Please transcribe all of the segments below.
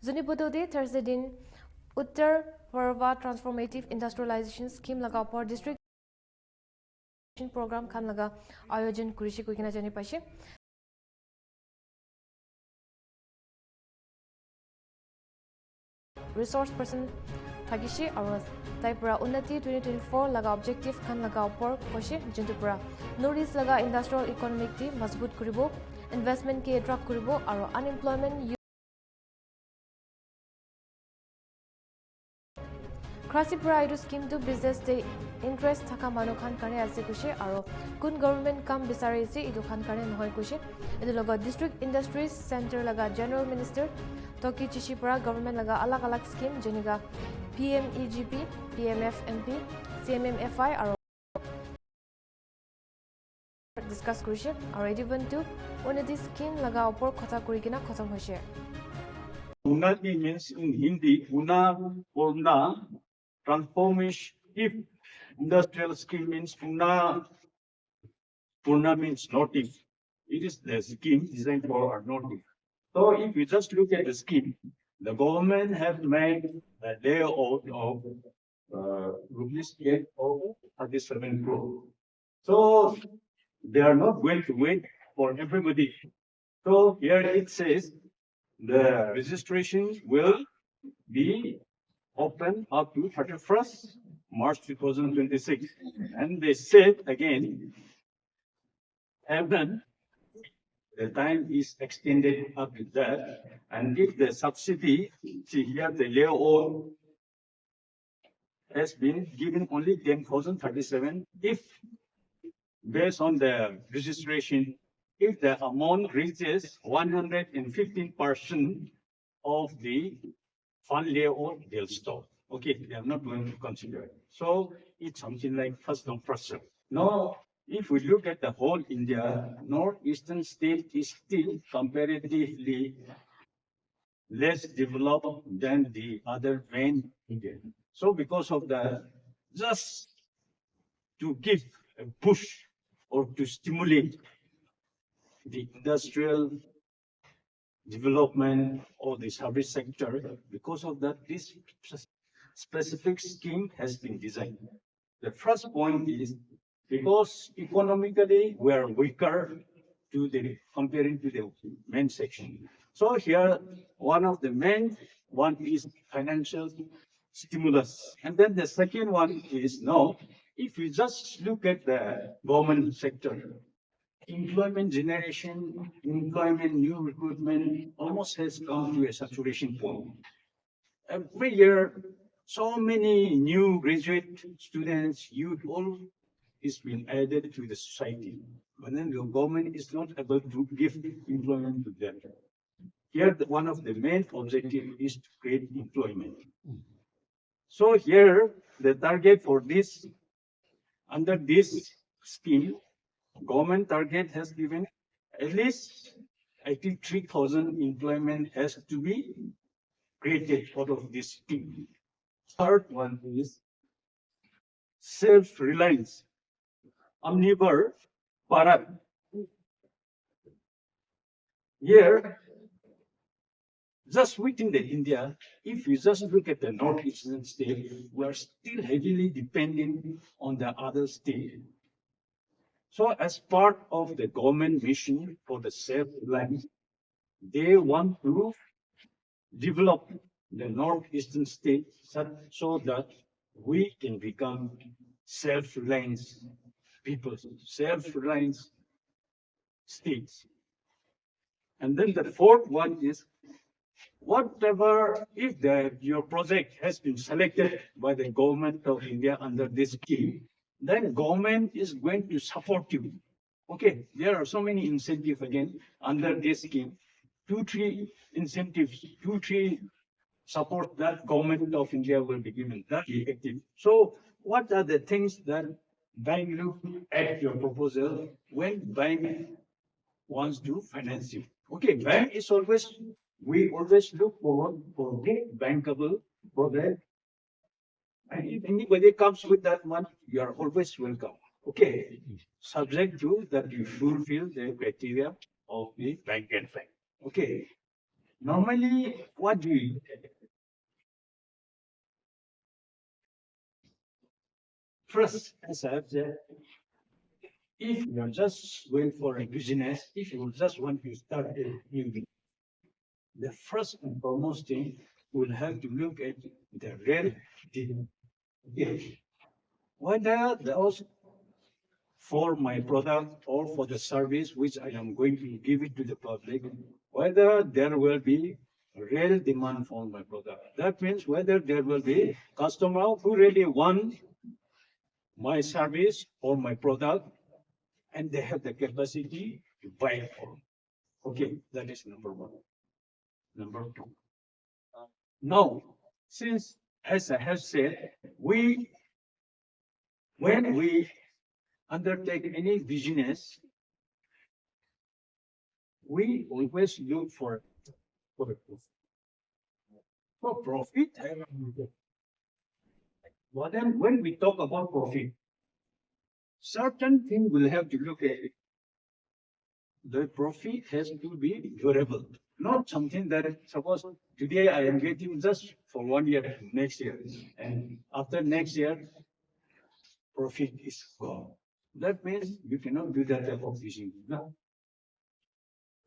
Zunheboto.De Thursday din Uttar Poorva Transformative Industrialization Scheme laga upor district program khan laga ayojan kurishi kuikina jani paise. Resource person Toky Chishi aro taipura Unnati 2024 laga objective khan laga upor koshi jintupura Northeast laga industrial economic ti mazbut kuribo investment ke attract kuribo aro unemployment Khrasi pura idu scheme to business day interest thaka manu khan kare ase kushe aro kun government kam bisari ase idu khan kare nohoi kushe idu laga district industries center laga general minister Toky Chishi pura government laga alag alag scheme jeniga PMEGP PMFMP CMMFI aro discuss kushe aro even to Unnati scheme laga upor khota kurikina khatam hoise. Unnati means in Hindi, Purna, transformation. If industrial scheme means Purna means notice. It is the scheme designed for notice. So if you just look at the scheme, the government has made a layout of rupees 37 crore. So they are not going to wait for everybody. So here it says the registration will be open up to 31st March 2026. And they said again, even the time is extended up to that. And if the subsidy, see here the layout has been given only 10,037. If based on the registration, if the amount reaches 115% of the fund layout, they'll stop. Okay, they are not going to consider it. So it's something like first come, first serve. Now, if we look at the whole India, northeastern state is still comparatively less developed than the other main India. So because of that, just to give a push or to stimulate the industrial development or the service sector, because of that, this specific scheme has been designed. The first point is because economically we are weaker comparing to the main section. So here, one of the main one is financial stimulus. And then the second one is now, if you just look at the government sector, employment generation, employment, new recruitment almost has come to a saturation point. Every year, so many new graduate students, youth, all is being added to the society. But then the government is not able to give employment to them. Here, one of the main objectives is to create employment. So here, the target for this, under this scheme, government target has given at least 83,000 employment has to be created out of this scheme. Third one is self-reliance. Omnivore Bharat. Here, just within the India, if you just look at the northeastern state, we are still heavily dependent on the other state. So as part of the government mission for the self-reliance, they want to develop the northeastern state so that we can become self-reliant people, self-reliant states. And then the fourth one is whatever, if your project has been selected by the government of India under this scheme, then government is going to support you. Okay, there are so many incentives again under this scheme. 2-3 incentives, 2-3 support that government of India will be given, that effective. So what are the things that bank look at your proposal when bank wants to finance you? Okay, bank is always, we always look forward for good bankable project. And if anybody comes with that one, you are always welcome. Okay, subject to that you fulfill the criteria of the bank and bank. Okay. Normally, what do you first, as I have said, if you're just going for a business, if you just want to start a new business, the first and foremost thing will have to look at the real deal. Whether those for my product or for the service which I am going to give it to the public, whether there will be real demand for my product. That means whether there will be customer who really want my service or my product and they have the capacity to buy it for. Okay, that is number one. Number two. Now, since as I have said, when we undertake any business, we always look for profit. For profit, but then when we talk about profit, certain thing will have to look at it. The profit has to be durable, not something that suppose today I am getting just for 1 year, next year, and after next year, profit is gone. That means you cannot do that type of business. No.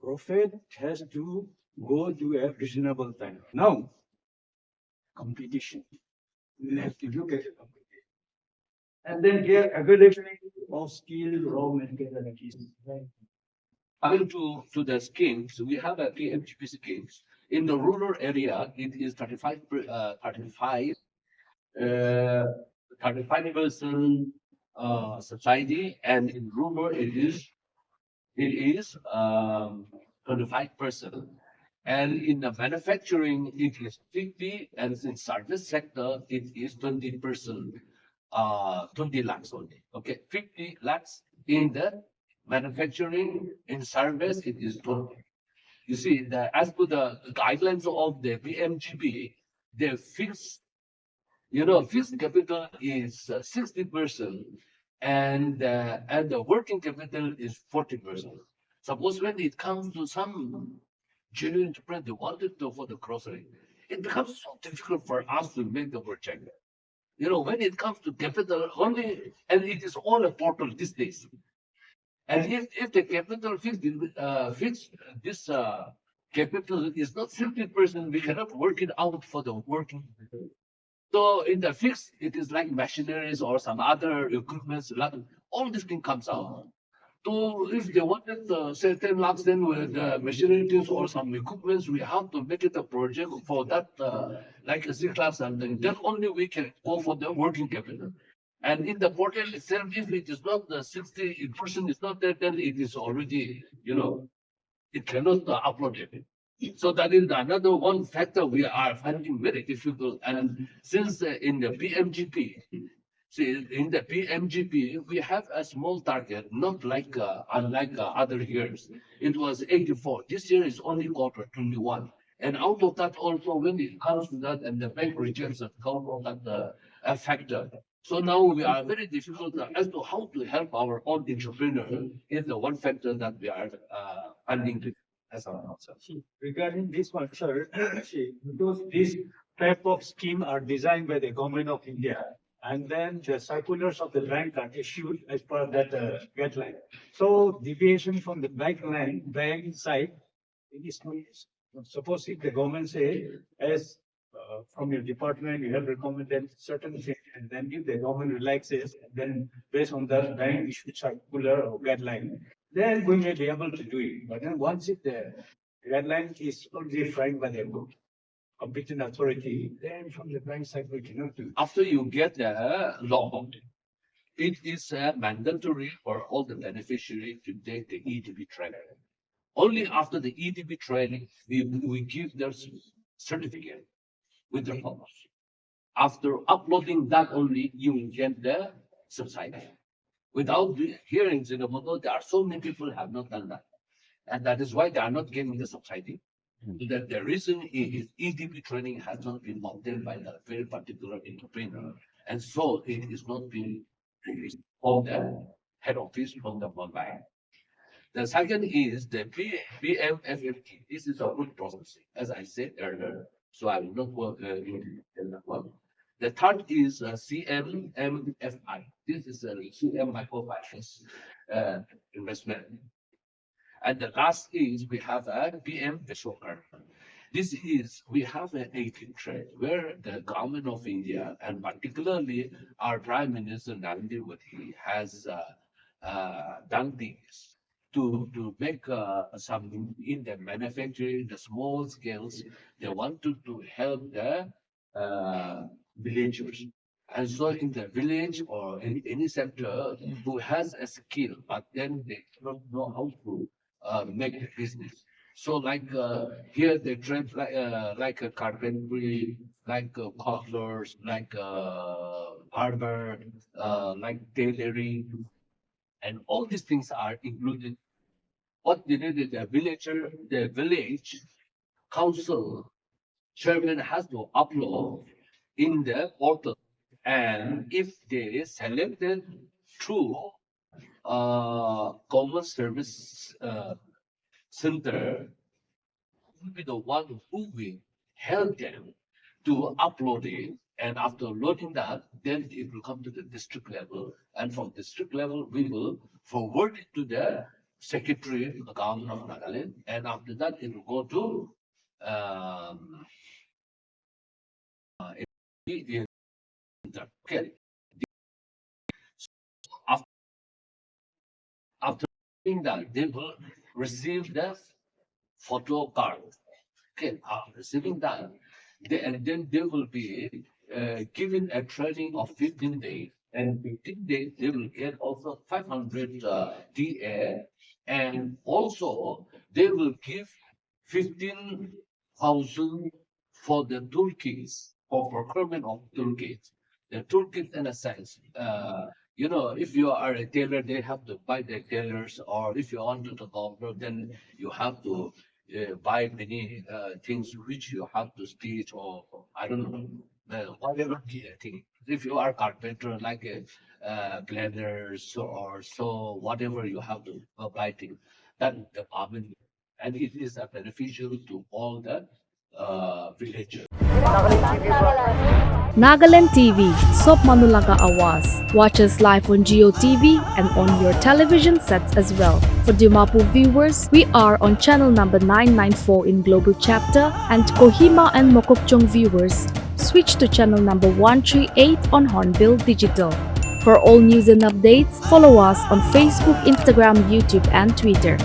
Profit has to go to a reasonable time. Now, competition. We have to look at the competition. And then here, availability of skill, raw materials. Coming to the schemes, we have a PMGP schemes. In the rural area, it is 35% subsidy, and in rural it is 25%. And in the manufacturing, it is 50, and in service sector, it is 20%, 20 lakhs only. Okay, 50 lakhs in the manufacturing, in service, it is 20. You see, as per the guidelines of the PMGP, the fixed capital is 60%, and the working capital is 40%. Suppose when it comes to some genuine enterprise, they wanted to for the grocery, it becomes so difficult for us to make the project. When it comes to capital only, and it is all a portal these days. And if the capital fixed this capital is not 50%, we cannot work it out for the working capital. So in the fixed, it is like machineries or some other equipments. All this thing comes out. So if they wanted say 10 lakhs, then with the machineries or some equipments, we have to make it a project for that, like a 6 lakhs, and then only we can go for the working capital. And in the portal itself, if it is not the 60% is not there, then it is already, it cannot upload it. So that is another one factor we are finding very difficult. And since in the PMGP, we have a small target, not like unlike other years. It was 84. This year is only quarter 21. And out of that also, when it comes to that, and the bank rejects it, come from that factor. So now we are very difficult as to how to help our own entrepreneur is the one factor that we are finding as our answer. Regarding this one, sir, because these type of scheme are designed by the government of India, and then the circulars of the bank are issued as per that guideline. So deviation from the bank side, it is not. Suppose if the government say, as from your department, you have recommended certain things, and then if the government relaxes, then based on that bank issued circular or guideline, then we may be able to do it. But then once if the guideline is already framed by the competent authority, then from the bank side we cannot do. After you get the law, it is mandatory for all the beneficiaries to take the EDB training. Only after the EDB training, we give their certificate with the purpose. After uploading that only, you will get the subsidy. Without hearing Zunheboto, there are so many people who have not done that. And that is why they are not getting the subsidy. That the reason is EDB training has not been obtained by the very particular entrepreneur. And so it is not being released from the head office from the bank. The second is the PMFFT. This is a good processing, as I said earlier. So I will not go in that one. The third is CMMFI. This is a CM microfinance investment. And the last is we have a PM Vishwakarma. This is, we have an 18 trade where the government of India and particularly our Prime Minister Narendra Modi has done this to make some in the manufacturing, the small scales. They wanted to help the villagers. And so in the village or in any sector who has a skill, but then they don't know how to make the business. So like here they trade like a carpentry, like councilors, like barber, like tailoring, and all these things are included. What they did is the village council chairman has to upload in the portal, and if they selected through common service center, will be the one who will help them to upload it. And after loading that, then it will come to the district level. And from district level, we will forward it to the secretary of the government of Nagaland. And after that, it will go to the okay. After doing that, they will receive the photo card. Okay, after receiving that, and then they will be given a training of 15 days. And 15 days, they will get also 500 DA. And also, they will give 15,000 for the toolkits, for procurement of toolkits. The toolkit, in a sense, you know, if you are a tailor, they have to buy the tailors, or if you want to the doctor, then you have to buy many things which you have to stitch, or I don't know, whatever thing. If you are carpenter, like planners or so, whatever you have to buy things, that the government, and it is beneficial to all the villagers. Nagaland TV, Sop Manulaga Awas. Watch us live on Geo TV and on your television sets as well. For Dimapur viewers, we are on channel number 994 in Global Chapter, and Kohima and Mokokchung viewers, switch to channel number 138 on Hornbill Digital. For all news and updates, follow us on Facebook, Instagram, YouTube and Twitter.